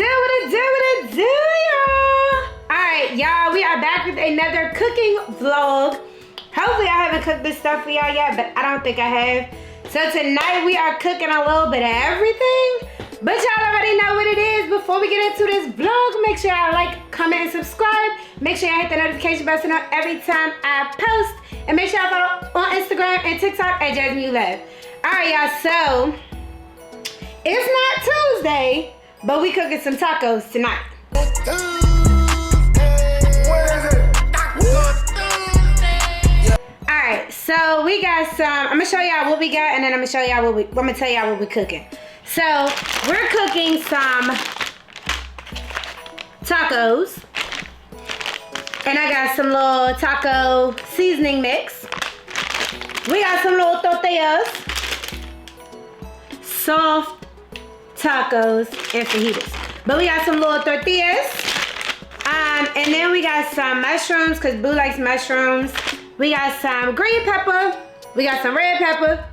it do, y'all. Alright, y'all, we are back with another cooking vlog. Hopefully I haven't cooked this stuff for y'all yet, but I don't think I have. So tonight we are cooking a little bit of everything. But y'all already know what it is. Before we get into this vlog, make sure y'all like, comment, and subscribe. Make sure y'all hit the notification button up every time I post. And make sure y'all follow on Instagram and TikTok at JasmineYouLove. Alright, y'all, so it's not Tuesday, but we cooking some tacos tonight. Alright, so we got some, I'm gonna show y'all what we got, and then I'm gonna show y'all I'm gonna tell y'all what we're cooking. So we're cooking some tacos, and I got some little taco seasoning mix. We got some little tortillas, soft tacos, and fajitas. But we got some little tortillas, and then we got some mushrooms, because Boo likes mushrooms. We got some green pepper, we got some red pepper,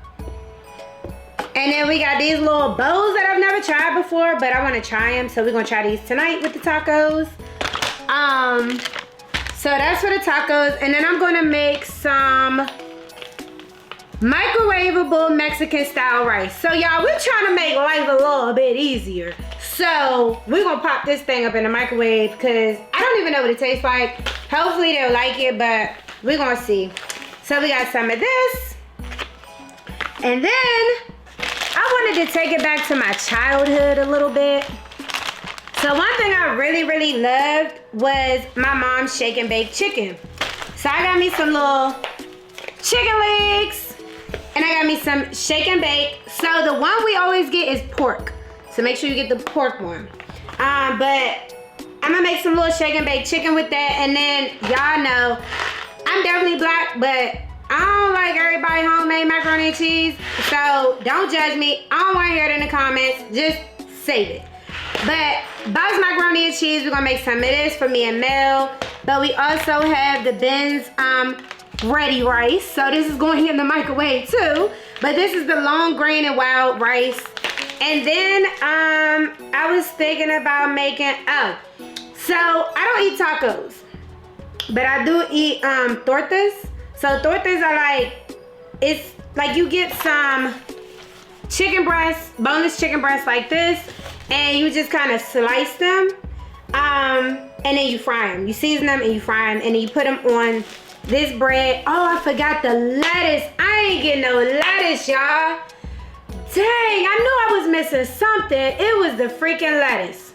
and then we got these little bows that I've never tried before, but I want to try them, so we're going to try these tonight with the tacos. So that's for the tacos, and then I'm going to make some microwavable Mexican style rice. So y'all, we're trying to make life a little bit easier. So we're going to pop this thing up in the microwave, because I don't even know what it tastes like. Hopefully they'll like it, but we're going to see. So we got some of this, and then I wanted to take it back to my childhood a little bit. So one thing I really loved was my mom's shake and bake chicken. So I got me some little chicken legs, and I got me some shake and bake. So the one we always get is pork. So make sure you get the pork one. But I'm gonna make some little shake and bake chicken with that. And then y'all know, I'm definitely black, but I don't like everybody homemade macaroni and cheese. So don't judge me. I don't want to hear it in the comments. Just save it. But Bob's macaroni and cheese, we're gonna make some of this for me and Mel. But we also have the Ben's ready rice. So this is going in the microwave too. But this is the long grain and wild rice. And then I was thinking about making, so I don't eat tacos, but I do eat tortas. So tortas are like, it's like you get some chicken breasts, boneless chicken breasts like this, and you just kind of slice them, and then you fry them. You season them and you fry them, and then you put them on this bread. Oh, I forgot the lettuce. I ain't getting no lettuce, y'all. Dang, I knew I was missing something. It was the freaking lettuce.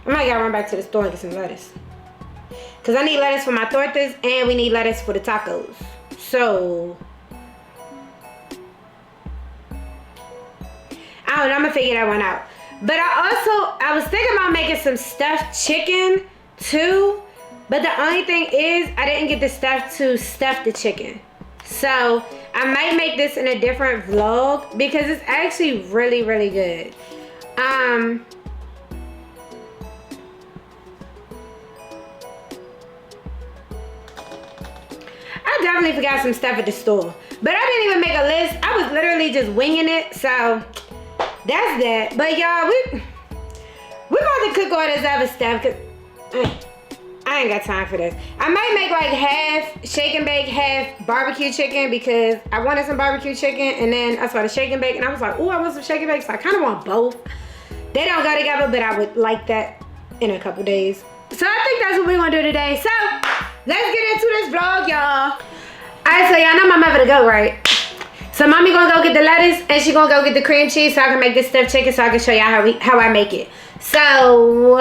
I might gotta run back to the store and get some lettuce, because I need lettuce for my tortas, and we need lettuce for the tacos. So I don't know, I'm gonna figure that one out. But I was thinking about making some stuffed chicken too, but the only thing is I didn't get the stuff to stuff the chicken. So I might make this in a different vlog, because it's actually really good. I definitely forgot some stuff at the store, but I didn't even make a list. I was literally just winging it, so that's that. But y'all, we're about to cook all this other stuff, because I ain't got time for this. I might make like half shake and bake, half barbecue chicken, because I wanted some barbecue chicken, and then I saw the shake and bake, and I was like, oh, I want some shake and bake, so I kind of want both. They don't go together, but I would like that in a couple days. So I think that's what we're gonna do today. So let's get into this vlog, y'all. Alright, so y'all know my mother to go, right? So mommy gonna go get the lettuce, and she gonna go get the cream cheese, so I can make this stuffed chicken, so I can show y'all how I make it. So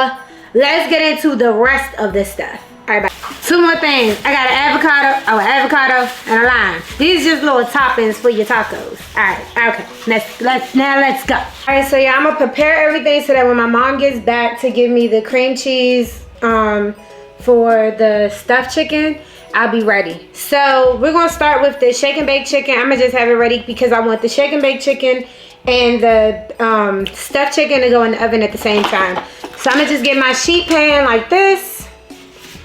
let's get into the rest of this stuff. All right, bye. Two more things. I got an avocado and a lime. These are just little toppings for your tacos. All right, okay. Let's go. All right, so yeah, I'm gonna prepare everything so that when my mom gets back to give me the cream cheese for the stuffed chicken, I'll be ready. So we're gonna start with the shake and bake chicken. I'm gonna just have it ready because I want the shake and bake chicken and the stuffed chicken to go in the oven at the same time. So I'm gonna just get my sheet pan like this,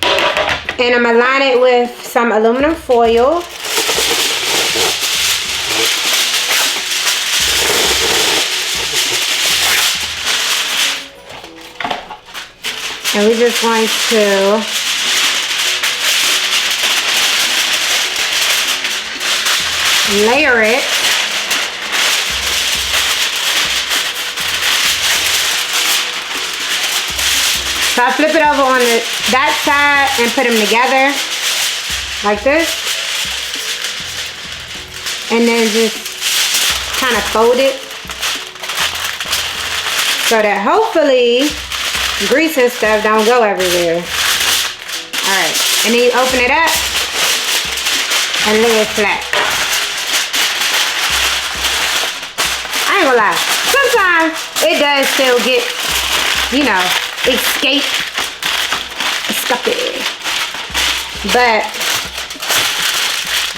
and I'm gonna line it with some aluminum foil. And we're just going to layer it. So I flip it over on that side and put them together like this. And then just kind of fold it so that hopefully grease and stuff don't go everywhere. Alright, and then you open it up and lay it flat. I ain't gonna lie, sometimes it does still get, you know, escape, but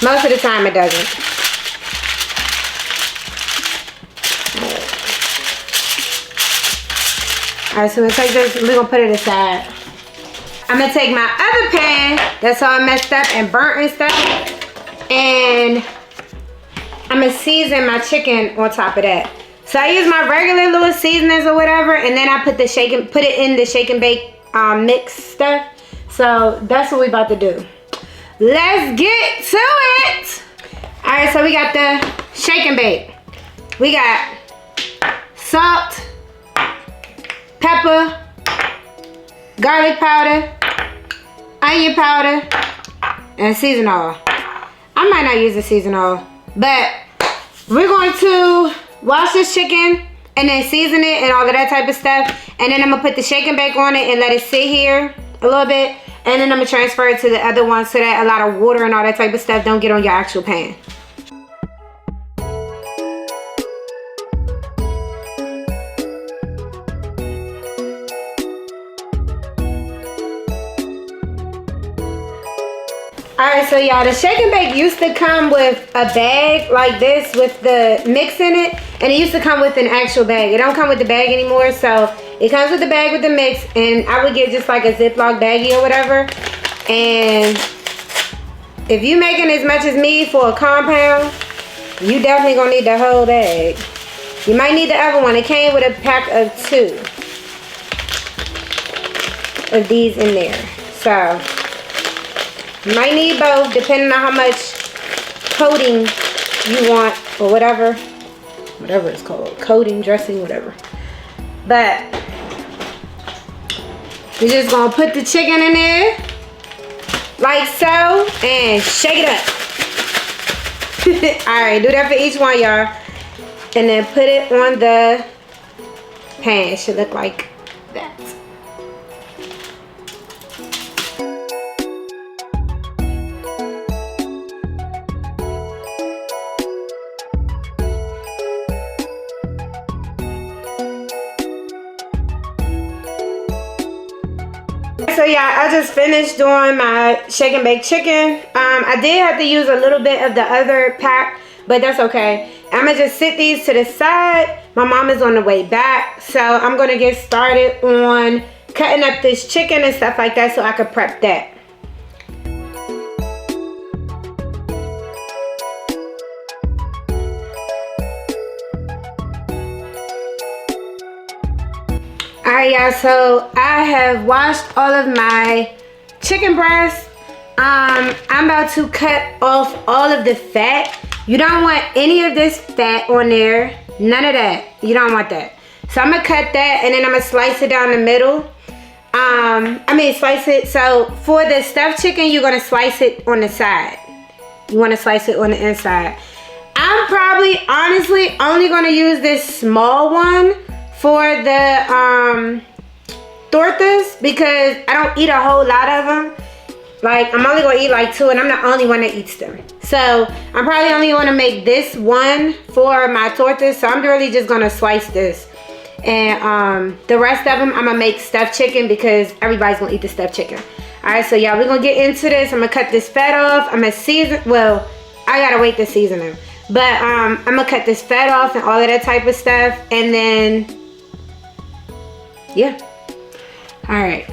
most of the time it doesn't. Alright, so we'll take this, we're gonna put it aside. I'm gonna take my other pan that's all messed up and burnt and stuff, and I'm gonna season my chicken on top of that. So I use my regular little seasonings or whatever, and then I put it in the shake and bake mix stuff. So that's what we about to do. Let's get to it. All right, so we got the shake and bake. We got salt, pepper, garlic powder, onion powder, and season oil. I might not use the season oil, but we're going to wash this chicken and then season it and all of that type of stuff. And then I'm gonna put the shake and bake on it and let it sit here a little bit. And then I'm gonna transfer it to the other one so that a lot of water and all that type of stuff don't get on your actual pan. Alright, so y'all, the shake and bake used to come with a bag like this with the mix in it, and it used to come with an actual bag. It don't come with the bag anymore, so it comes with the bag with the mix, and I would get just like a Ziploc baggie or whatever. And if you making as much as me for a compound, you definitely gonna need the whole bag. You might need the other one. It came with a pack of 2 of these in there, so you might need both depending on how much coating you want, or whatever it's called, coating, dressing, whatever. But we're just gonna put the chicken in there like so and shake it up. All right, do that for each one, y'all, and then put it on the pan. It should look like that. So yeah, I just finished doing my shake and bake chicken. I did have to use a little bit of the other pack, but that's okay. I'm gonna just sit these to the side. My mom is on the way back, so I'm gonna get started on cutting up this chicken and stuff like that so I could prep that. Alright, y'all, so I have washed all of my chicken breasts. I'm about to cut off all of the fat. You don't want any of this fat on there. None of that. You don't want that. So I'm gonna cut that, and then I'm gonna slice it down the middle. Slice it. So for the stuffed chicken, you're gonna slice it on the side. You wanna slice it on the inside. I'm probably, honestly, only gonna use this small one for the tortillas because I don't eat a whole lot of them. Like, I'm only gonna eat like 2, and I'm the only one that eats them. So I'm probably only gonna make this one for my tortillas. So I'm really just gonna slice this. And the rest of them, I'm gonna make stuffed chicken because everybody's gonna eat the stuffed chicken. All right, so y'all, we're gonna get into this. I'm gonna cut this fat off. I'm gonna season, well, I gotta wait to season them. But I'm gonna cut this fat off and all of that type of stuff. And then, yeah. All right.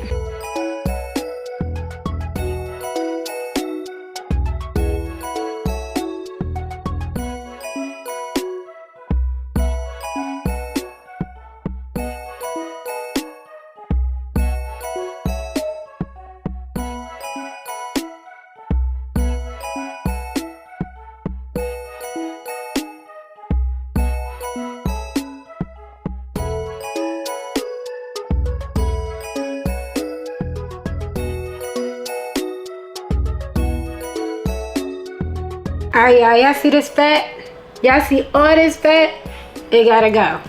All right, y'all see this fat? Y'all see all this fat? It gotta go.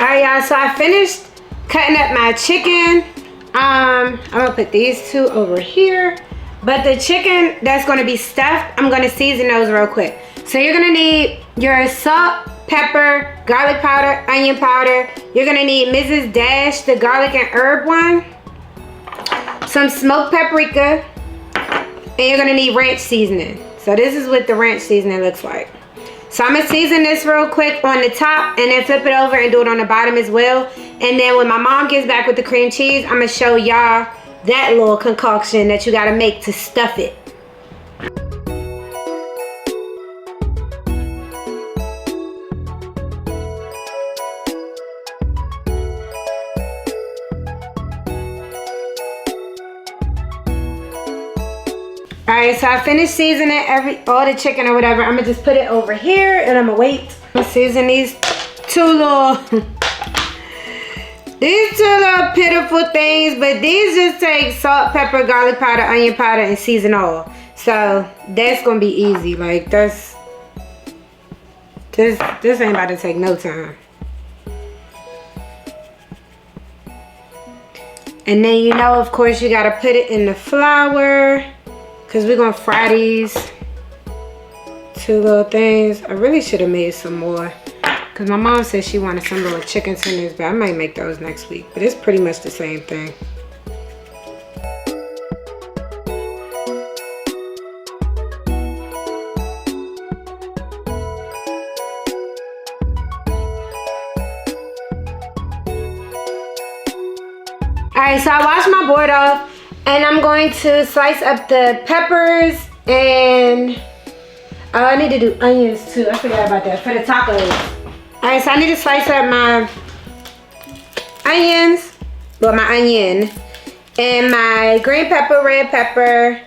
All right, y'all, so I finished cutting up my chicken. I'm gonna put these two over here. But the chicken that's gonna be stuffed, I'm gonna season those real quick. So you're gonna need your salt, pepper, garlic powder, onion powder. You're gonna need Mrs. Dash, the garlic and herb one. Some smoked paprika. And you're gonna need ranch seasoning. So this is what the ranch seasoning looks like. So I'm gonna season this real quick on the top and then flip it over and do it on the bottom as well. And then when my mom gets back with the cream cheese, I'm gonna show y'all that little concoction that you gotta make to stuff it. Alright, so I finished seasoning all the chicken or whatever. I'm gonna just put it over here and I'm gonna wait. I'm gonna season these two little pitiful things, but these just take salt, pepper, garlic powder, onion powder, and season all. So that's gonna be easy. Like this ain't about to take no time. And then you know, of course, you gotta put it in the flour. Because we're going to fry these two little things. I really should have made some more. Because my mom said she wanted some little chicken tenders. But I might make those next week. But it's pretty much the same thing. Alright, so I washed my board off. And I'm going to slice up the peppers and I need to do onions too. I forgot about that for the tacos. Alright, so I need to slice up my onions, well, my onion, and my green pepper, red pepper,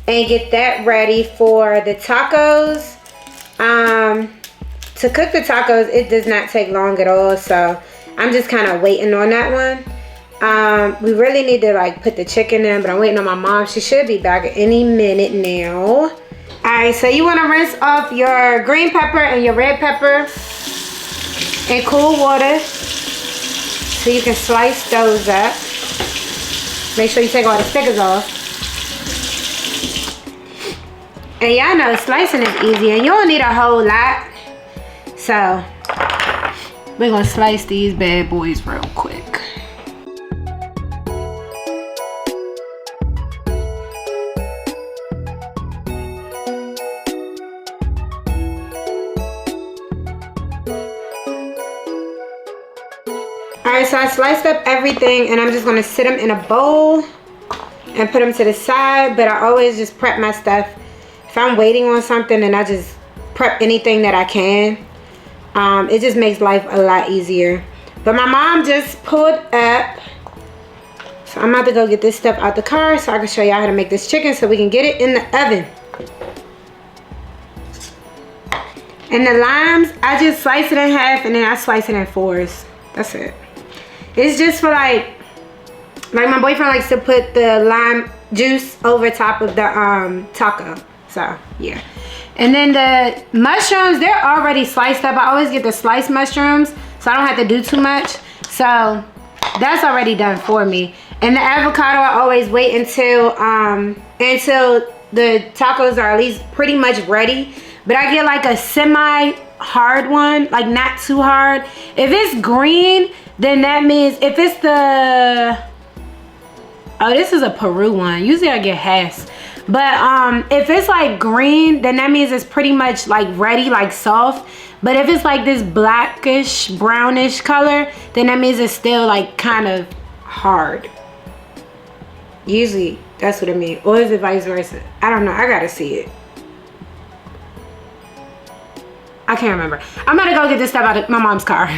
and get that ready for the tacos. To cook the tacos, it does not take long at all, so I'm just kind of waiting on that one. We really need to like put the chicken in, but I'm waiting on my mom. She should be back any minute now. Alright, so you want to rinse off your green pepper and your red pepper in cool water so you can slice those up. Make sure you take all the stickers off. And y'all know slicing is easy and you don't need a whole lot. So we're going to slice these bad boys real quick. Alright, so I sliced up everything and I'm just going to sit them in a bowl and put them to the side. But I always just prep my stuff. If I'm waiting on something, then I just prep anything that I can. It just makes life a lot easier. But my mom just pulled up. So I'm about to go get this stuff out the car so I can show y'all how to make this chicken so we can get it in the oven. And the limes, I just slice it in half and then I slice it in fours. That's it. It's just for like my boyfriend likes to put the lime juice over top of the taco. So yeah. And then the mushrooms, they're already sliced up. I always get the sliced mushrooms so I don't have to do too much. So that's already done for me. And the avocado, I always wait until the tacos are at least pretty much ready. But I get like a semi-hard one, like not too hard. If it's green, then that means if it's the, oh, this is a Peru one. Usually I get halves. But if it's like green, then that means it's pretty much like ready, like soft. But if it's like this blackish, brownish color, then that means it's still like kind of hard. Usually that's what I mean. Or is it vice versa? I don't know. I gotta see it. I can't remember. I'm gonna go get this stuff out of my mom's car.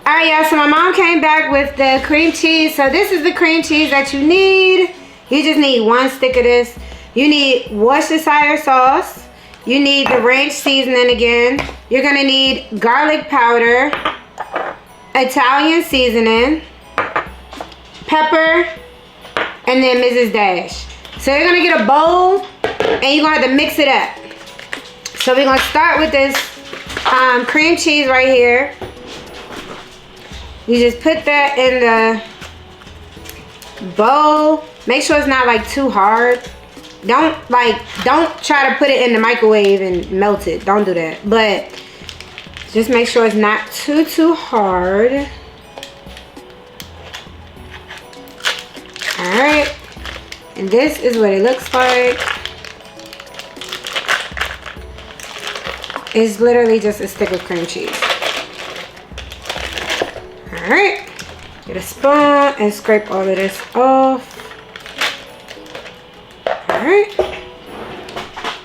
Alright, y'all, so my mom came back with the cream cheese. So this is the cream cheese that you need. You just need one stick of this. You need Worcestershire sauce. You need the ranch seasoning again. You're gonna need garlic powder, Italian seasoning, pepper, and then Mrs. Dash. So you're gonna get a bowl and you're gonna have to mix it up. So we're gonna start with this cream cheese right here. You just put that in the bowl. Make sure it's not like too hard. Don't try to put it in the microwave and melt it. Don't do that. But just make sure it's not too hard. All right. And this is what it looks like. It's literally just a stick of cream cheese. All right. Get a spoon and scrape all of this off. All right.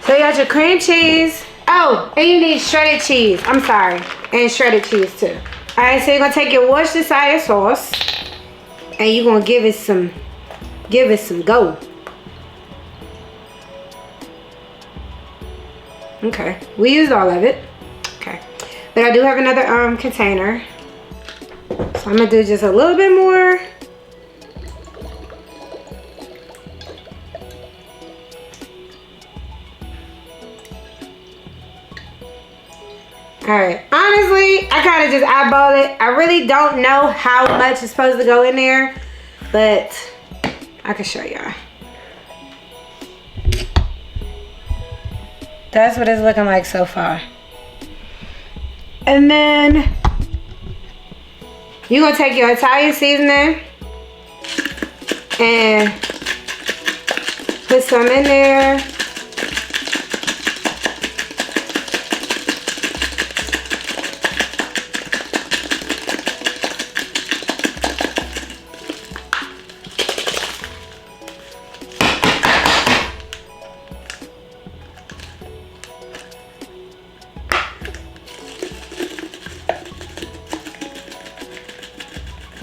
So you got your cream cheese. Oh, and you need shredded cheese. I'm sorry. And shredded cheese too. All right, so you're gonna take your Worcestershire sauce and you're gonna give it some go. Okay, we used all of it. Okay, but I do have another container, so I'm gonna do just a little bit more. All right, honestly, I kind of just eyeball it. I really don't know how much is supposed to go in there, but I can show y'all. That's what it's looking like so far. And then you're gonna take your Italian seasoning and put some in there.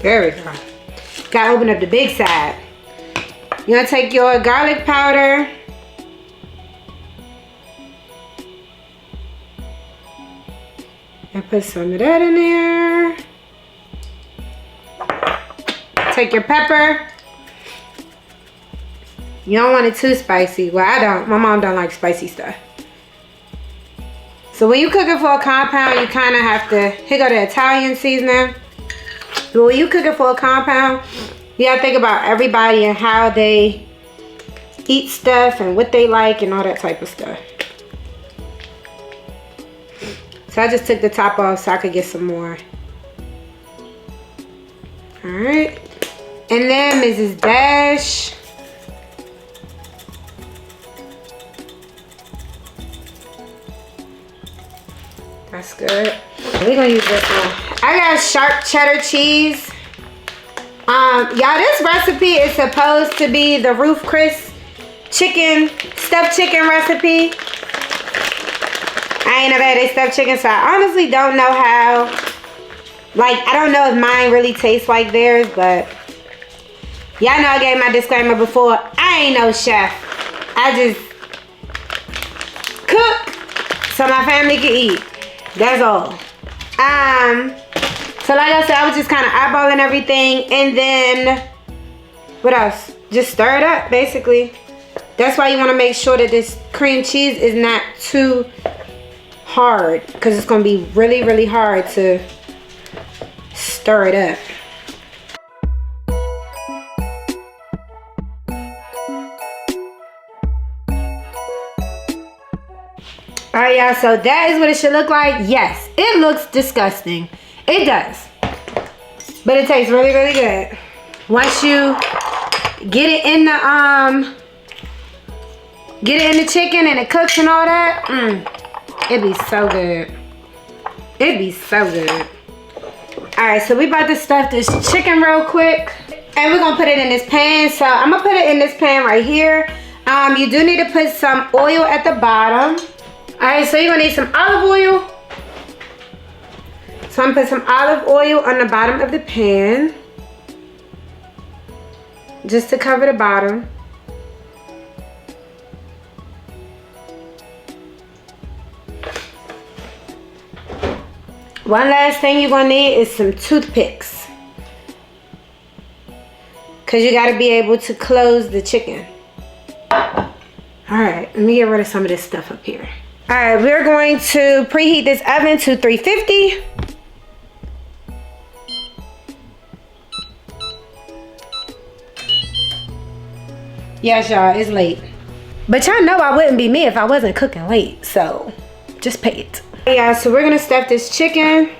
There we go. Gotta open up the big side. You're gonna take your garlic powder. And put some of that in there. Take your pepper. You don't want it too spicy. Well, I don't. My mom don't like spicy stuff. So when you cook it for a compound, you kind of have to, here go the Italian seasoning. But when you cook it for a compound, you gotta think about everybody and how they eat stuff and what they like and all that type of stuff. So I just took the top off so I could get some more. All right. And then Mrs. Dash. That's good. We're gonna use this one. I got sharp cheddar cheese. Y'all, this recipe is supposed to be the Ruth Chris chicken, stuffed chicken recipe. I ain't never had a stuffed chicken, so I honestly don't know how. Like, I don't know if mine really tastes like theirs, but y'all know I gave my disclaimer before. I ain't no chef. I just cook so my family can eat. That's all. So like I said, I was just kind of eyeballing everything, and then what else? Just stir it up, basically. That's why you want to make sure that this cream cheese is not too hard, because it's going to be really, really hard to stir it up. All right, y'all, so that is what it should look like. Yes, it looks disgusting. It does. But it tastes really, really good. Once you get it in the chicken and it cooks and all that, it'd be so good. It'd be so good. All right, so we about to stuff this chicken real quick. And we're gonna put it in this pan. So I'm gonna put it in this pan right here. You do need to put some oil at the bottom. All right, so you're gonna need some olive oil. So I'm gonna put some olive oil on the bottom of the pan, just to cover the bottom. One last thing you're gonna need is some toothpicks, because you gotta be able to close the chicken. All right, let me get rid of some of this stuff up here. All right, we're going to preheat this oven to 350. Yes, y'all, it's late. But y'all know I wouldn't be me if I wasn't cooking late, so just pay it. Yeah, so we're gonna stuff this chicken.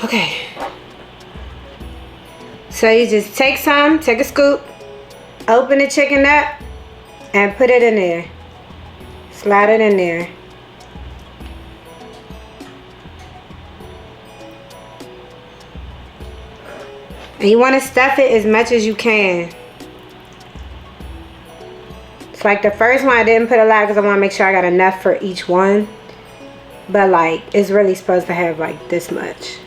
Okay. So you just take a scoop, open the chicken up, and put it in there. Slide it in there. And you want to stuff it as much as you can. It's like the first one I didn't put a lot because I want to make sure I got enough for each one. But like, it's really supposed to have like this much.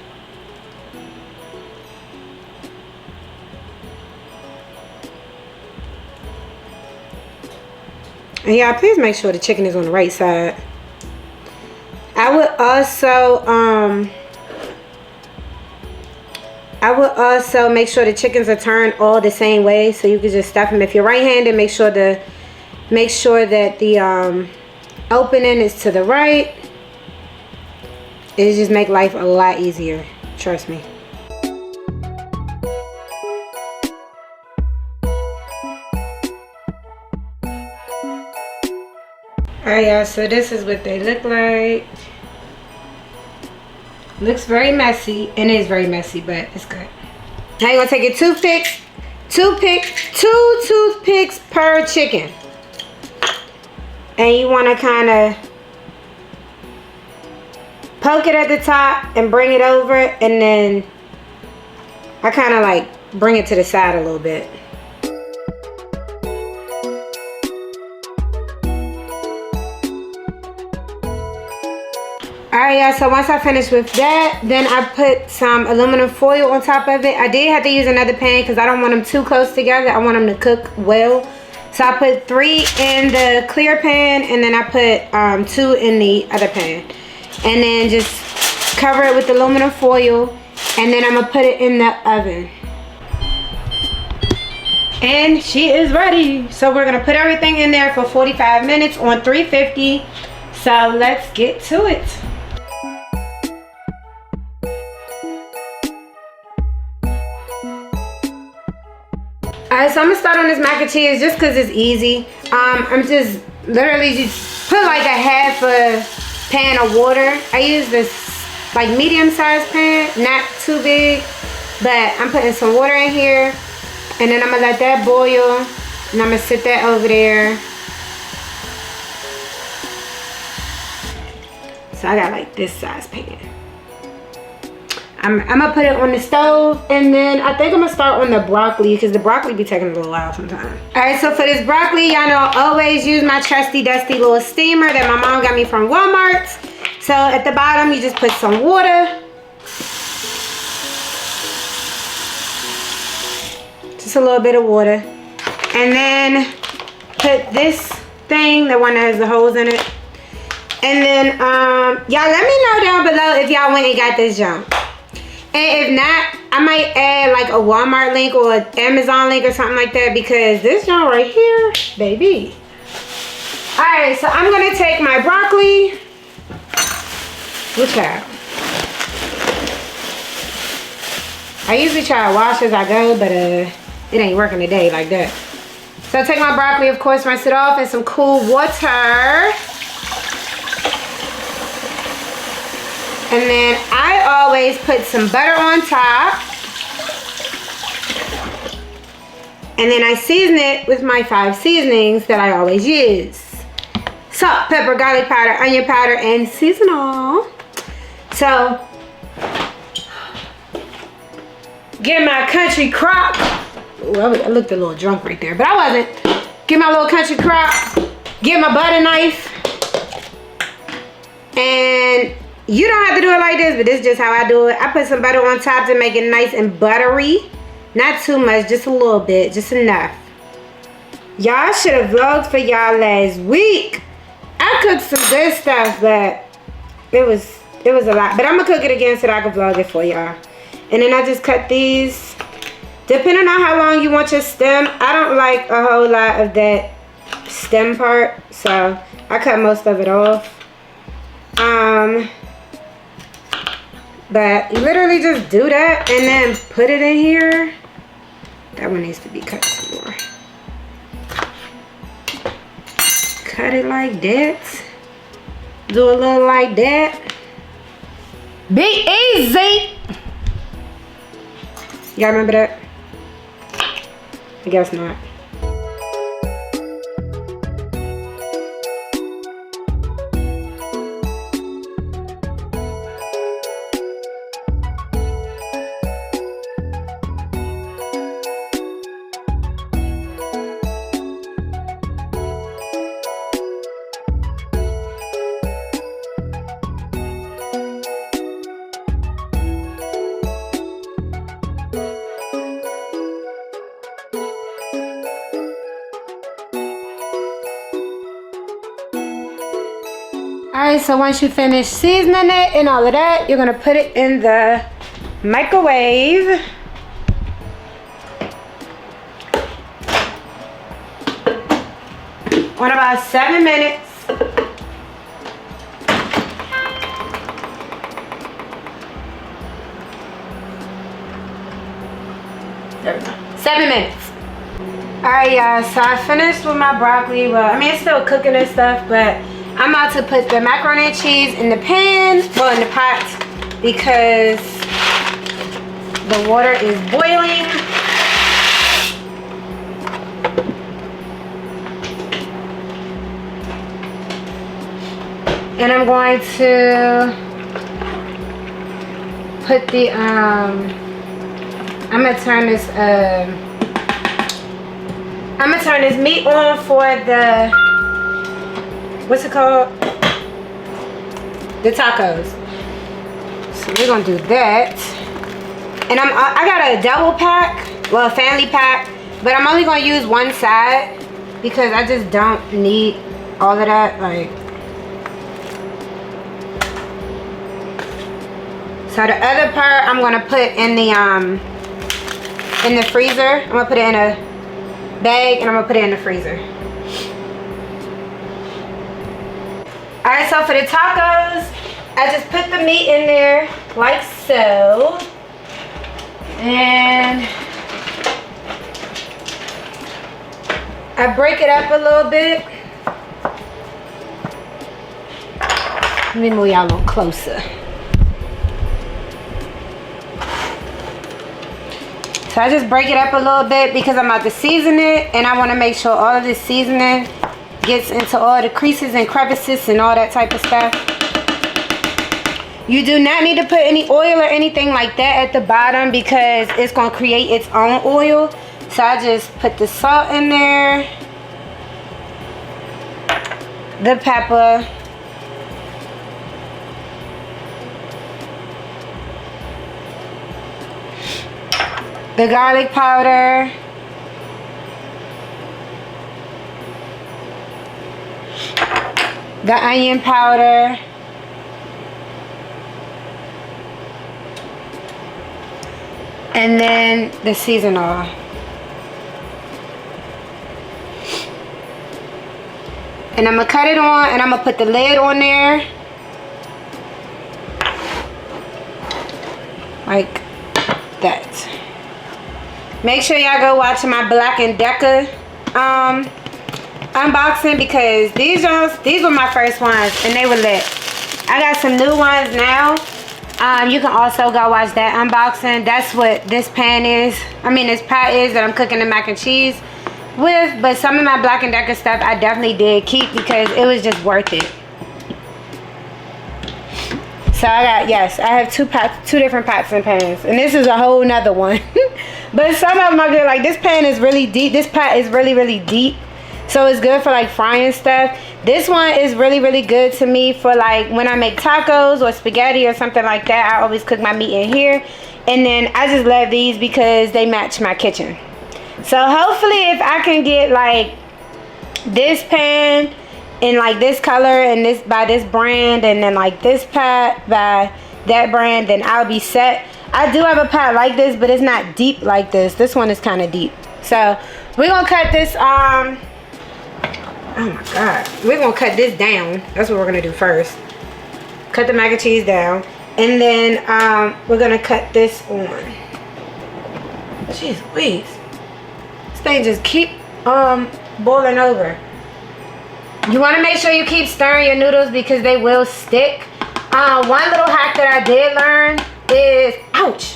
And yeah, please make sure the chicken is on the right side. I would also make sure the chickens are turned all the same way, so you can just stuff them. If you're right-handed, make sure that the opening is to the right. It just make life a lot easier. Trust me. Alright, y'all, so this is what they look like. Looks very messy, and it is very messy, but it's good. Now you're gonna take your toothpicks, two toothpicks per chicken. And you wanna kinda poke it at the top and bring it over, and then I kinda like bring it to the side a little bit. Alright, y'all, so once I finish with that, then I put some aluminum foil on top of it. I did have to use another pan because I don't want them too close together. I want them to cook well. So I put 3 in the clear pan, and then I put 2 in the other pan. And then just cover it with aluminum foil, and then I'm going to put it in the oven. And she is ready. So we're going to put everything in there for 45 minutes on 350. So let's get to it. Alright, so I'm gonna start on this mac and cheese just because it's easy. I'm just literally just put like a half a pan of water. I use this like medium-sized pan, not too big, but I'm putting some water in here, and then I'm gonna let that boil, and I'm gonna sit that over there. So I got like this size pan. I'm gonna put it on the stove, and then I think I'm gonna start on the broccoli because the broccoli be taking a little while sometimes. Alright, so for this broccoli, y'all know I always use my trusty dusty little steamer that my mom got me from Walmart. So at the bottom, you just put some water. Just a little bit of water. And then put this thing, the one that has the holes in it. And then, y'all let me know down below if y'all went and got this junk. And if not, I might add like a Walmart link or an Amazon link or something like that, because this junk right here, baby. Alright, so I'm going to take my broccoli. Look out. I usually try to wash as I go, but it ain't working today like that. So I take my broccoli, of course, rinse it off in some cool water. And then I always put some butter on top. And then I season it with my 5 seasonings that I always use. Salt, pepper, garlic powder, onion powder, and seasonal. So, get my country crock. Ooh, I looked a little drunk right there, but I wasn't. Get my little country crock. Get my butter knife. And you don't have to do it like this, but this is just how I do it. I put some butter on top to make it nice and buttery. Not too much, just a little bit, just enough. Y'all should have vlogged for y'all last week. I cooked some good stuff, but it was a lot. But I'm gonna cook it again so that I can vlog it for y'all. And then I just cut these. Depending on how long you want your stem, I don't like a whole lot of that stem part, so I cut most of it off. But you literally just do that and then put it in here. That one needs to be cut some more. Cut it like that. Do a little like that. Be easy. Y'all remember that? I guess not. Alright, so once you finish seasoning it and all of that, you're gonna put it in the microwave. On about 7 minutes. There we go. 7 minutes. Alright, y'all, so I finished with my broccoli. Well, I mean, it's still cooking and stuff, but I'm about to put the macaroni and cheese in the pan, well, in the pot, because the water is boiling. And I'm going to put the, I'm gonna turn this meat on for the, what's it called? The tacos. So we're gonna do that. And I got a double pack, well, a family pack, but I'm only gonna use one side because I just don't need all of that. Like, so the other part I'm gonna put in the freezer. I'm gonna put it in a bag and I'm gonna put it in the freezer. Alright, so for the tacos, I just put the meat in there like so. And I break it up a little bit. Let me move y'all a little closer. So I just break it up a little bit because I'm about to season it and I want to make sure all of this seasoning gets into all the creases and crevices and all that type of stuff. You do not need to put any oil or anything like that at the bottom because it's going to create its own oil. So I just put the salt in there, the pepper, the garlic powder, the onion powder, and then the seasoning oil. And I'm gonna cut it on and I'm gonna put the lid on there like that. Make sure y'all go watch my Black & Decker unboxing because these were my first ones and they were lit. I got some new ones now. You can also go watch that unboxing. That's what this pan is. I mean, this pot is that I'm cooking the mac and cheese with. But some of my Black & Decker stuff I definitely did keep because it was just worth it. So I have two different pots and pans, and this is a whole nother one. But some of them are good. Like this pan is really deep. This pot is really, really deep. So it's good for like frying stuff. This one is really, really good to me for like when I make tacos or spaghetti or something like that. I always cook my meat in here. And then I just love these because they match my kitchen. So hopefully if I can get like this pan in like this color and this by this brand and then like this pot by that brand, then I'll be set. I do have a pot like this, but it's not deep like this. This one is kind of deep. So we're gonna cut this Oh my God. We're gonna cut this down. That's what we're gonna do first. Cut the mac and cheese down. And then we're gonna cut this on. Jeez Louise. This thing just keep boiling over. You wanna make sure you keep stirring your noodles because they will stick. One little hack that I did learn is, ouch.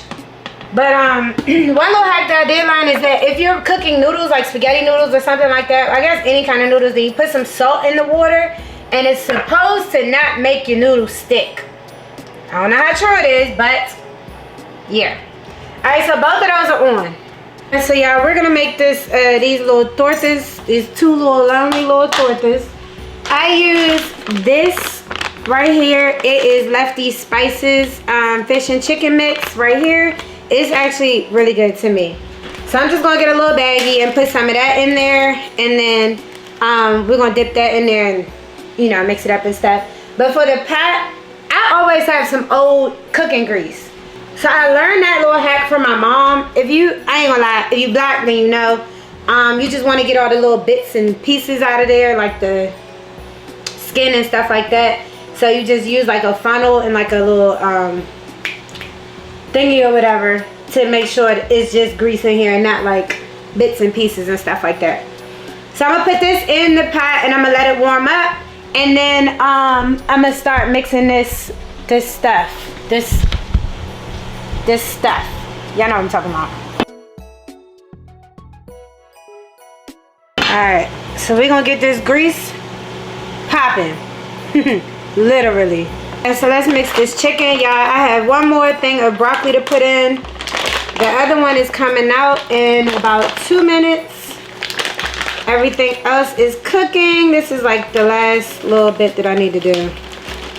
But one little hack that I did learn is that if you're cooking noodles, like spaghetti noodles or something like that, I guess any kind of noodles, then you put some salt in the water, and it's supposed to not make your noodles stick. I don't know how true it is, but yeah. All right, so both of those are on. And so y'all, we're gonna make this these little tortillas, these two little lonely little tortillas. I use this right here. It is Lefty Spices fish and chicken mix right here. It's actually really good to me. So I'm just gonna get a little baggie and put some of that in there, and then we're gonna dip that in there and, you know, mix it up and stuff. But for the pat, I always have some old cooking grease. So I learned that little hack from my mom. I ain't gonna lie, if you black, then you know. You just wanna get all the little bits and pieces out of there, like the skin and stuff like that. So you just use like a funnel and like a little thingy or whatever to make sure it's just grease in here and not like bits and pieces and stuff like that. So I'm gonna put this in the pot and I'm gonna let it warm up, and then I'm gonna start mixing this stuff. This stuff. Y'all know what I'm talking about. Alright, so we're gonna get this grease popping. Literally. And so let's mix this chicken, y'all. I have one more thing of broccoli to put in. The other one is coming out in about 2 minutes. Everything else is cooking. This is like the last little bit that I need to do.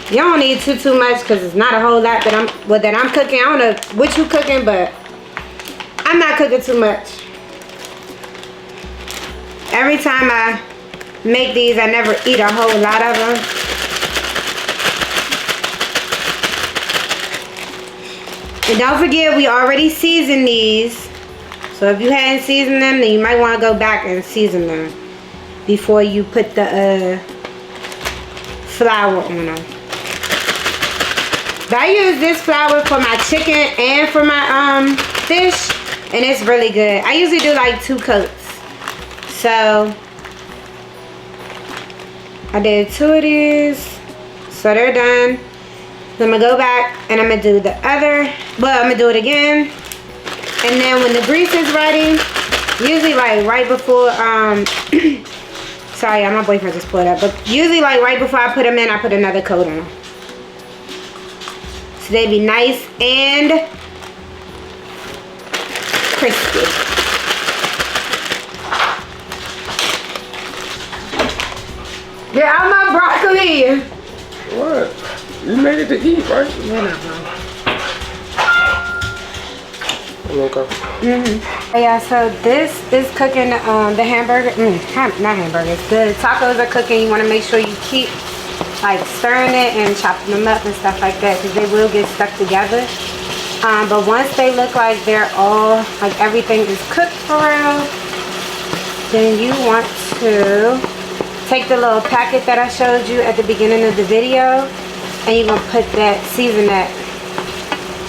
You don't need too much because it's not a whole lot that I'm cooking. I don't know what you cooking, but I'm not cooking too much. Every time I make these, I never eat a whole lot of them. And don't forget, we already seasoned these. So if you hadn't seasoned them, then you might want to go back and season them before you put the flour on them. But I use this flour for my chicken and for my fish, and it's really good. I usually do like 2 coats. So I did 2 of these, so they're done. So I'm gonna go back and I'm gonna do the other. Well, I'm gonna do it again. And then when the grease is ready, usually like right before, sorry, my boyfriend just pulled up, but usually like right before I put them in, I put another coat on. So they be nice and crispy. Get out my broccoli. What? You made it to eat, right? Whatever. Okay. Yeah, so this is cooking the hamburger, not hamburgers, the tacos are cooking. You want to make sure you keep like stirring it and chopping them up and stuff like that, because they will get stuck together. But once they look like they're all, like everything is cooked for real, then you want to take the little packet that I showed you at the beginning of the video, and you're gonna put that, season that.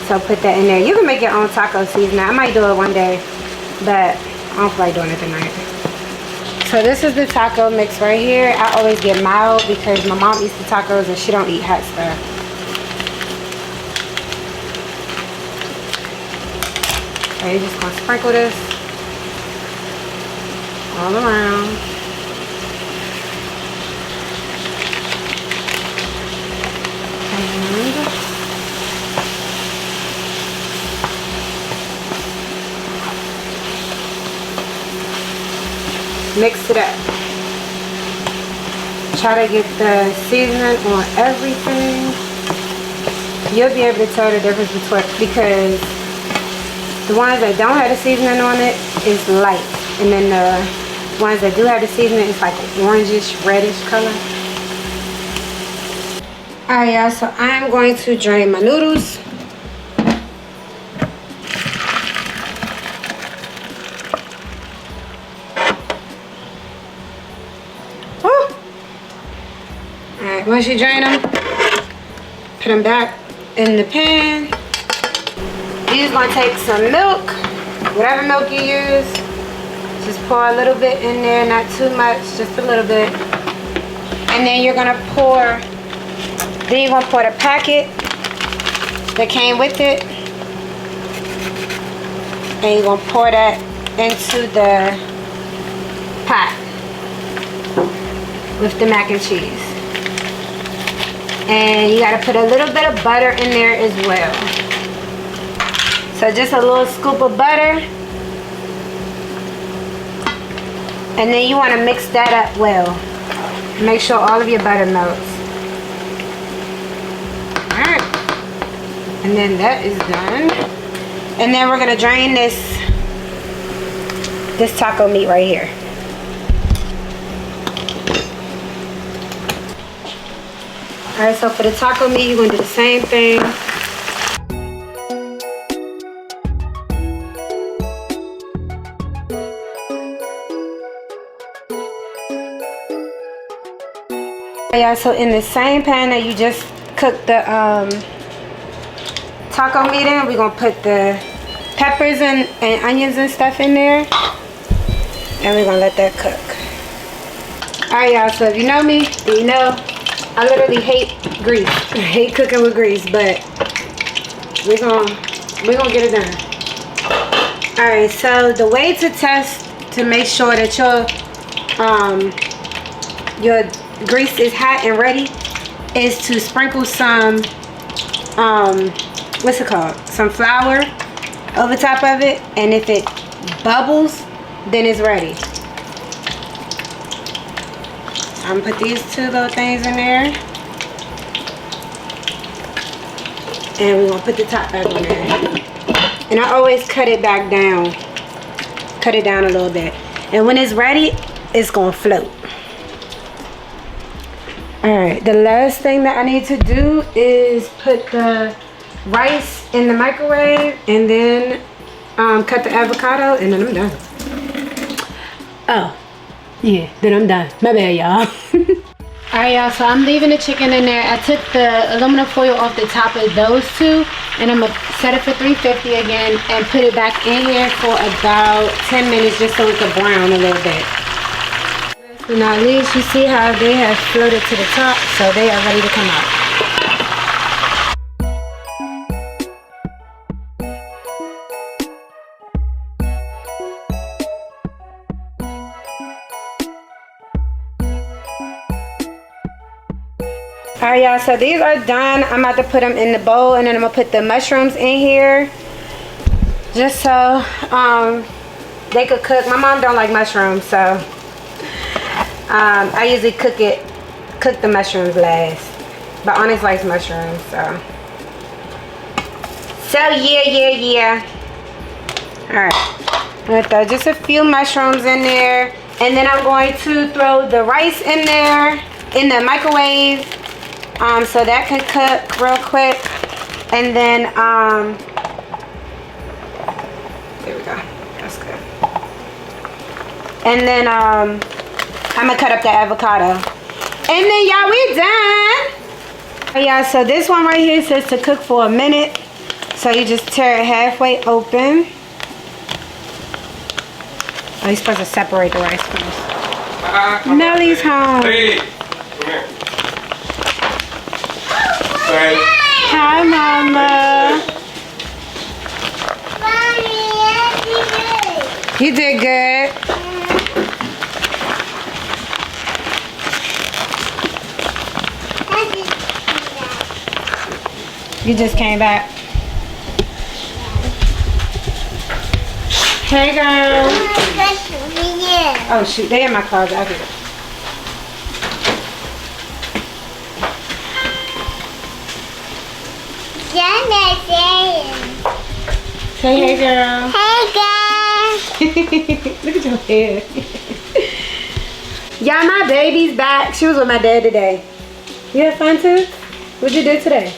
So put that in there. You can make your own taco seasoning. I might do it one day, but I don't feel like doing it tonight. So this is the taco mix right here. I always get mild because my mom eats the tacos and she don't eat hot stuff. So you're just gonna sprinkle this all around. Mix it up. Try to get the seasoning on everything. You'll be able to tell the difference between, because the ones that don't have the seasoning on it is light, and then the ones that do have the seasoning is like an orangish, reddish color. Alright, y'all, so I'm going to drain my noodles. Woo! Alright, once you drain them, put them back in the pan. You're just gonna take some milk, whatever milk you use. Just pour a little bit in there, not too much, just a little bit. And then you're gonna pour the packet that came with it. And you're gonna pour that into the pot with the mac and cheese. And you gotta put a little bit of butter in there as well. So just a little scoop of butter. And then you wanna mix that up well. Make sure all of your butter melts. Alright. And then that is done. And then we're gonna drain this taco meat right here. Alright, so for the taco meat, you're gonna do the same thing. Yeah, so in the same pan that you just cooked the taco meat in, we're gonna put the peppers and onions and stuff in there. And we're gonna let that cook. Alright, y'all, so if you know me, you know I literally hate grease. I hate cooking with grease, but we're gonna get it done. Alright, so the way to test to make sure that your grease is hot and ready is to sprinkle some what's it called? Some flour over top of it, and if it bubbles, then it's ready. I'm gonna put these two little things in there. And we're gonna put the top back on there. And I always cut it back down. Cut it down a little bit. And when it's ready, it's gonna float. Alright, the last thing that I need to do is put the rice in the microwave and then cut the avocado, and then I'm done. Oh. Yeah, then I'm done. My bad, y'all. Alright, y'all, so I'm leaving the chicken in there. I took the aluminum foil off the top of those two, and I'm going to set it for 350 again and put it back in here for about 10 minutes just so it can brown a little bit. Last but not least, you see how they have floated to the top, so they are ready to come out. Alright, y'all, so these are done. I'm about to put them in the bowl, and then I'm gonna put the mushrooms in here just so they could cook. My mom don't like mushrooms, so I usually cook the mushrooms last, but Onyx likes mushrooms, so yeah. Alright, I'm gonna throw just a few mushrooms in there, and then I'm going to throw the rice in there in the microwave so that can cook real quick. And then there we go, that's good. And then I'm gonna cut up the avocado, and then y'all, we're done. Yeah, so this one right here says to cook for a minute, so you just tear it halfway open. Oh, you're supposed to separate the rice first. Nellie's home. Hey, come here. Sorry. Hi, Mama. You did good. You just came back. Hey, girl. Oh, shoot. They in my closet. I get it. Say hey, girl. Hey, girl. Look at your hair. Y'all, my baby's back. She was with my dad today. You had fun too? What'd you do today?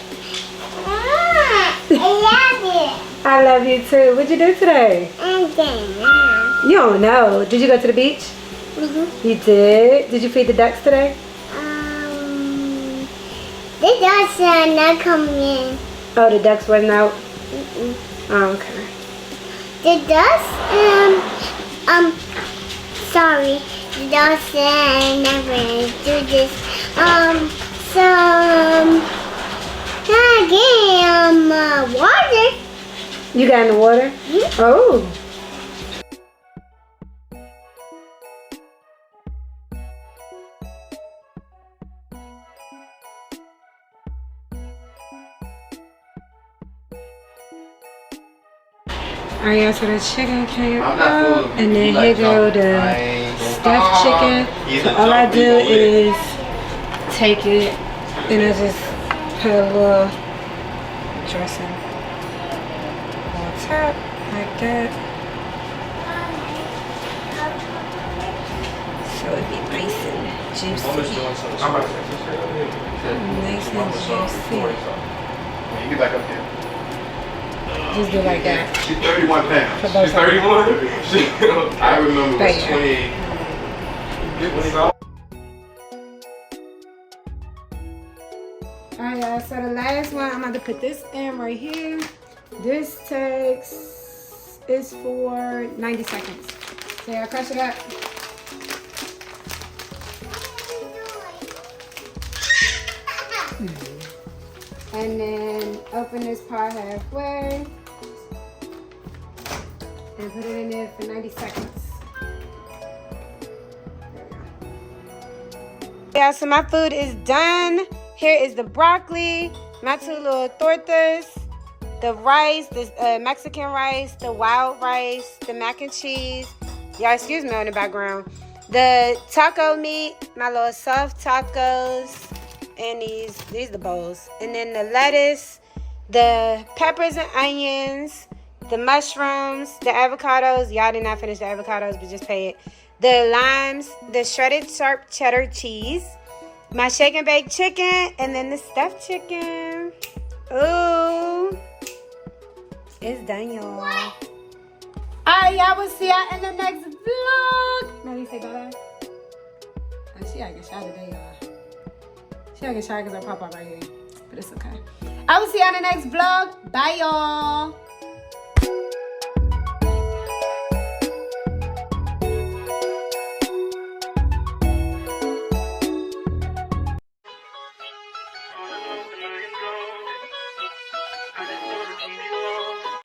I love it. I love you too. What'd you do today? I don't know. You don't know. Did you go to the beach? Mm-hmm. You did? Did you feed the ducks today? The ducks are not coming in. Oh, the ducks wasn't out? Mm-mm. Oh, okay. The ducks, sorry. The ducks are not going to do this. Water. You got in the water? Mhm. Oh. Alright, y'all, so the chicken came out, and then here go the stuffed chicken. So all I do is take it, and I just put a little dressing on top, like that. So it'd be nice and juicy. Nice and juicy. You get back up here. Just do like that. She's 31 pounds. For both She's sides. 31? I remember it was Thank 20. Alright, y'all, so the last one, I'm about to put this in right here. This is for 90 seconds. So y'all crush it up. And then open this pot halfway. And put it in there for 90 seconds. Yeah, so my food is done. Here is the broccoli, my two little tortillas, the rice, the Mexican rice, the wild rice, the mac and cheese. Y'all excuse me on the background. The taco meat, my little soft tacos, and these the bowls. And then the lettuce, the peppers and onions, the mushrooms, the avocados. Y'all did not finish the avocados, but just pay it. The limes, the shredded sharp cheddar cheese, my shake and bake chicken, and then the stuffed chicken. Ooh. It's done, y'all. Alright, y'all, will see y'all in the next vlog. Maddie, say bye-bye. Oh, she gotta get shot today, y'all. She gotta get shot because I pop up right here. But it's okay. I will see y'all in the next vlog. Bye, y'all.